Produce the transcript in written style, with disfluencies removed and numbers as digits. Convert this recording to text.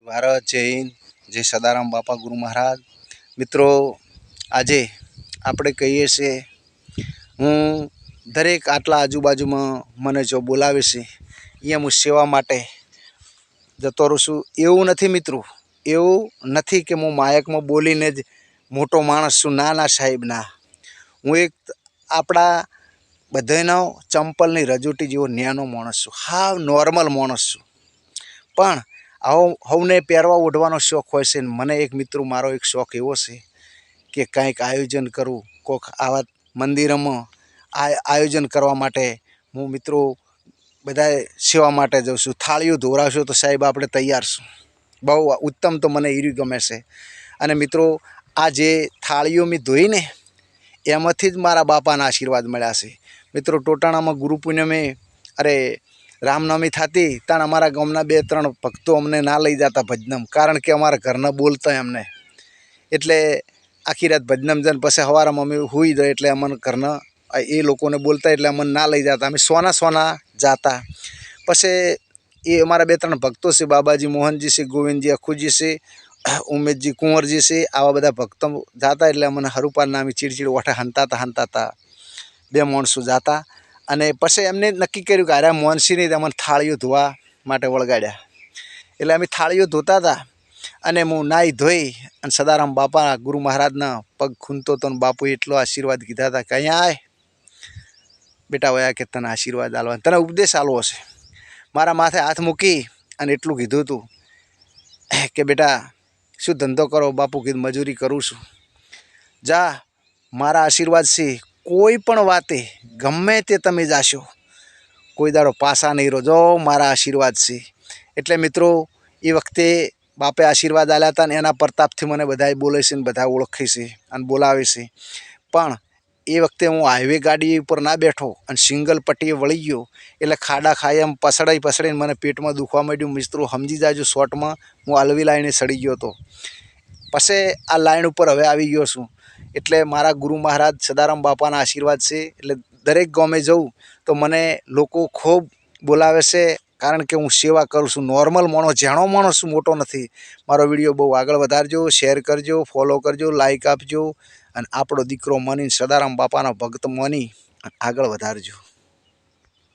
ભારત જય હિન્દ, જય સદારામ બાપા ગુરુ મહારાજ। મિત્રો, આજે આપણે કહીએ છીએ હું દરેક આટલા આજુબાજુમાં મને જો બોલાવે છે અહીંયા હું સેવા માટે જતો રહું છું। એવું નથી મિત્રો, એવું નથી કે હું માયકમાં બોલીને જ મોટો માણસ છું। ના ના સાહેબ, ના। હું એક આપણા બધાનો ચંપલની રજૂટી જેવો ન્યાનો માણસ છું, હાવ નોર્મલ માણસ છું। પણ આવો સૌને પહેરવા ઓઢવાનો શોખ હોય છે ને મને એક મિત્રો મારો એક શોખ એવો છે કે કંઈક આયોજન કરું, કોઈક આવા મંદિરોમાં આયોજન કરવા માટે હું મિત્રો બધા સેવા માટે જાઉં છું। થાળીઓ ધોરાવશો તો સાહેબ આપણે તૈયાર છું, બહુ ઉત્તમ, તો મને એ ગમે છે। અને મિત્રો, આ જે થાળીઓ મેં ધોઈને એમાંથી જ મારા બાપાના આશીર્વાદ મળ્યા છે। મિત્રો, ટોટાણામાં ગુરુ પૂનમે રામનવમી થતી ત્યાં અમારા ગામના 2-3 ભક્તો અમને ના લઈ જતા ભજનમ, કારણ કે અમારા ઘરના બોલતા એમને, એટલે આખી રાત ભજનમ જઈને પછી સવારમાં અમે સૂઈ જાય એટલે અમને ઘરના એ લોકોને બોલતા એટલે અમને ના લઈ જતા, અમે સોના જાતા। પછી એ અમારા 2-3 ભક્તો છે, બાબાજી મોહનજી છે, ગોવિંદજી અખુજી છે, ઉમેશજી કુંવરજી છે, આવા બધા ભક્તો જાતા એટલે અમને હરુપારના અમે ચીડચીડ ઓઠે હંતાતા 2 માણસો જાતા। અને પછી એમને નક્કી કર્યું કે અરે મોનસીને અમને થાળીઓ ધોવા માટે વળગાડ્યા, એટલે અમે થાળીઓ ધોતા હતા અને હું નાહી ધોઈ અને સદારામ બાપા ગુરુ મહારાજના પગ ખૂંદતો હતો ને બાપુએ એટલો આશીર્વાદ કીધા હતા કે અહીંયા આય બેટા, વયા કે તને આશીર્વાદ આલવા, તને ઉપદેશ આલવો છે। મારા માથે હાથ મૂકી અને એટલું કીધું હતું કે બેટા શું ધંધો કરો? બાપુ કીધું મજૂરી કરું છું। જા, મારા આશીર્વાદ છે, કોઈ પણ વાતે ગમે તે તમે જાશો કોઈ દાડો પાસા નહીં રહો, જો મારા આશીર્વાદ છે। એટલે મિત્રો, એ વખતે બાપે આશીર્વાદ આલ્યા હતા ને એના પ્રતાપથી મને બધા બોલે છે ને બધા ઓળખે છે અને બોલાવે છે। પણ એ વખતે હું હાઈવે ગાડી ઉપર ના બેઠો અને સિંગલ પટ્ટીએ વળી ગયો એટલે ખાડા ખાઈ એમ પસડાઈને મને પેટમાં દુખવા માંડ્યું। મિત્રો સમજી જાજો, શોર્ટમાં હું આલવી લાઈને સડી ગયો હતો, પછી આ લાઈન ઉપર હવે આવી ગયો છું। એટલે મારા ગુરુ મહારાજ સદારામ બાપાના આશીર્વાદ છે, એટલે દરેક ગામે જઉં તો મને લોકો ખૂબ બોલાવે છે, કારણ કે હું સેવા કરું છું। નોર્મલ માણસ, જાણો માણસ છું, મોટો નથી। મારો વિડીયો બહુ આગળ વધારજો, શેર કરજો, ફોલો કરજો, લાઈક આપજો અને આપણો દીકરો માની સદારામ બાપાના ભક્ત માની આગળ વધારજો।